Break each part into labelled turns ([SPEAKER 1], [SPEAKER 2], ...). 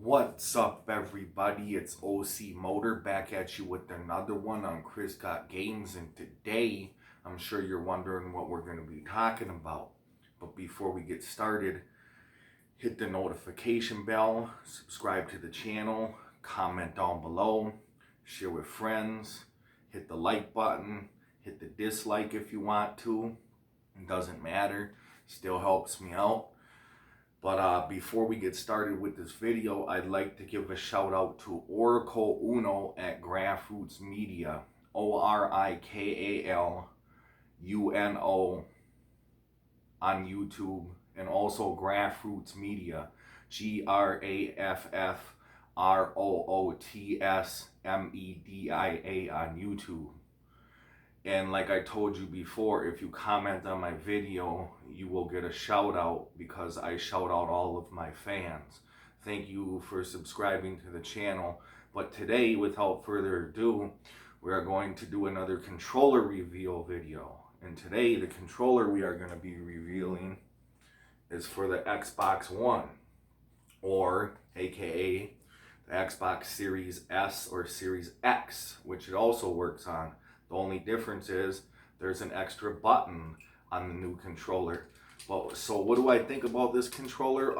[SPEAKER 1] What's up, everybody? It's OC Motor back at you with another one on Chris Got Games, and today I'm sure you're wondering what we're going to be talking about. But before we get started, hit the notification bell, subscribe to the channel, comment down below, share with friends, hit the like button, hit the dislike if you want to. It doesn't matter, still helps me out. But before we get started with this video, I'd like to give a shout out to Oracle Uno at Grassroots Media, ORIKALUNO on YouTube, and also Grassroots Media, GRAFFROOTSMEDIA on YouTube. And like I told you before, if you comment on my video, you will get a shout out because I shout out all of my fans. Thank you for subscribing to the channel. But today, without further ado, we are going to do another controller reveal video. And today, the controller we are going to be revealing is for the Xbox One, or aka the Xbox Series S or Series X, which it also works on. The only difference is there's an extra button on the new controller. Well, so what do I think about this controller?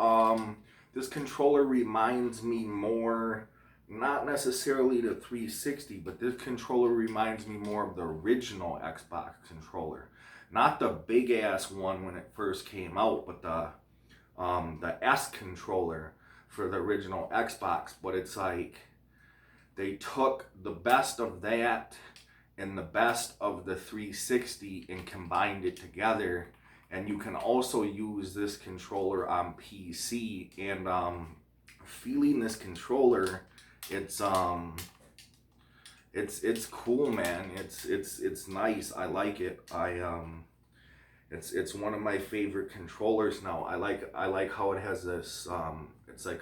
[SPEAKER 1] This controller reminds me more, not necessarily the 360, but this controller reminds me more of the original Xbox controller. Not the big ass one when it first came out, but the S controller for the original Xbox. But it's like they took the best of that and the best of the 360 and combined it together. And you can also use this controller on PC. And feeling this controller, it's cool, man. It's nice. I like it. It's one of my favorite controllers now. I like how it has this it's like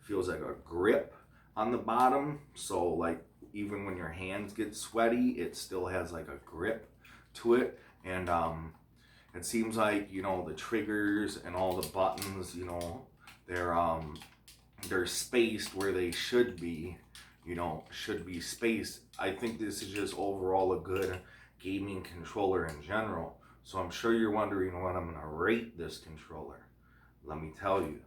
[SPEAKER 1] feels like a grip on the bottom. So like even when your hands get sweaty, it still has like a grip to it. And it seems like, you know, the triggers and all the buttons, you know, they're spaced where they should be, you know, should be spaced. I think this is just overall a good gaming controller in general. So I'm sure you're wondering what I'm going to rate this controller. Let me tell you.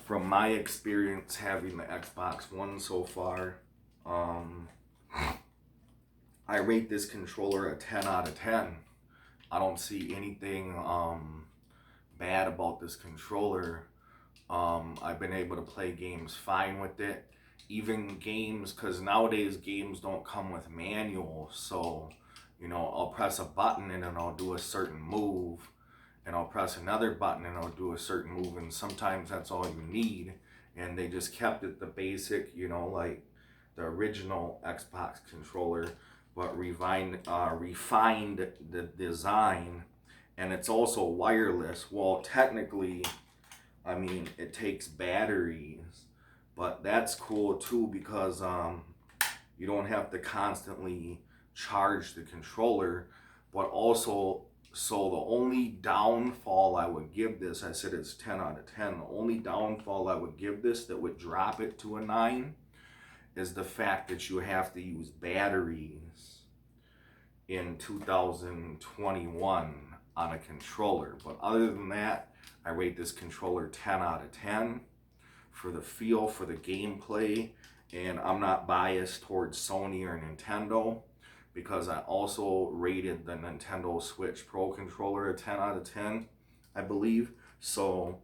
[SPEAKER 1] From my experience having the Xbox One so far, I rate this controller a 10 out of 10. I don't see anything bad about this controller. I've been able to play games fine with it. Even games, because nowadays games don't come with manuals. So, you know, I'll press a button and then I'll do a certain move. And I'll press another button and I'll do a certain move, and sometimes that's all you need. And they just kept it the basic, you know, like the original Xbox controller, but refined the design. And it's also wireless. Well, technically, I mean, it takes batteries, but that's cool too because you don't have to constantly charge the controller. But also, so the only downfall I would give this, I said it's 10 out of 10. The only downfall I would give this that would drop it to a 9 is the fact that you have to use batteries in 2021 on a controller. But other than that, I rate this controller 10 out of 10 for the feel, for the gameplay. And I'm not biased towards Sony or Nintendo, because I also rated the Nintendo Switch Pro controller a 10 out of 10, I believe. So,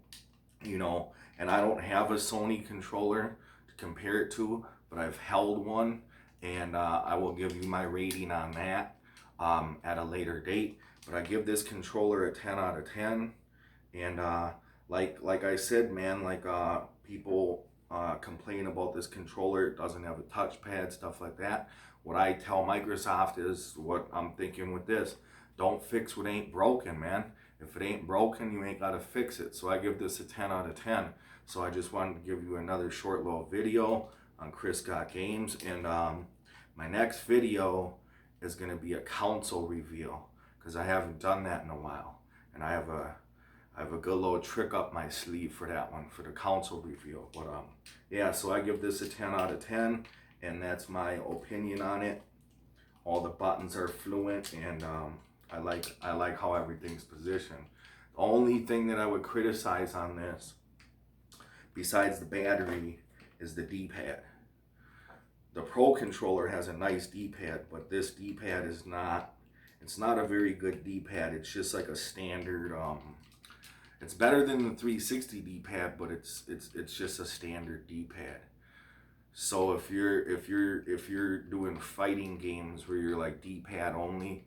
[SPEAKER 1] you know, and I don't have a Sony controller to compare it to, but I've held one, and I will give you my rating on that at a later date. But I give this controller a 10 out of 10. And like I said, man, like people complain about this controller, it doesn't have a touchpad, stuff like that. What I tell Microsoft is what I'm thinking with this: don't fix what ain't broken, man. If it ain't broken, you ain't gotta fix it. So I give this a 10 out of 10. So I just wanted to give you another short little video on Chris Got Games. And my next video is gonna be a console reveal, because I haven't done that in a while, and I have a good little trick up my sleeve for that one, for the console reveal. But yeah, so I give this a 10 out of 10, and that's my opinion on it. All the buttons are fluent, and I like how everything's positioned. The only thing that I would criticize on this, besides the battery, is the D-pad. The Pro controller has a nice D-pad, but this D-pad is not. It's not a very good D-pad. It's just like a standard. It's better than the 360 D-pad, but it's just a standard D-pad. So if you're doing fighting games where you're like D-pad only,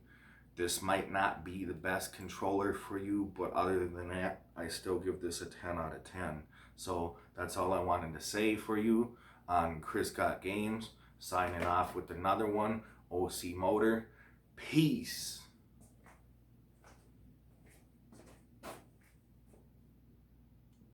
[SPEAKER 1] this might not be the best controller for you. But other than that, I still give this a 10 out of 10. So that's all I wanted to say for you on Chris Got Games. Signing off with another one, OC Motor. Peace.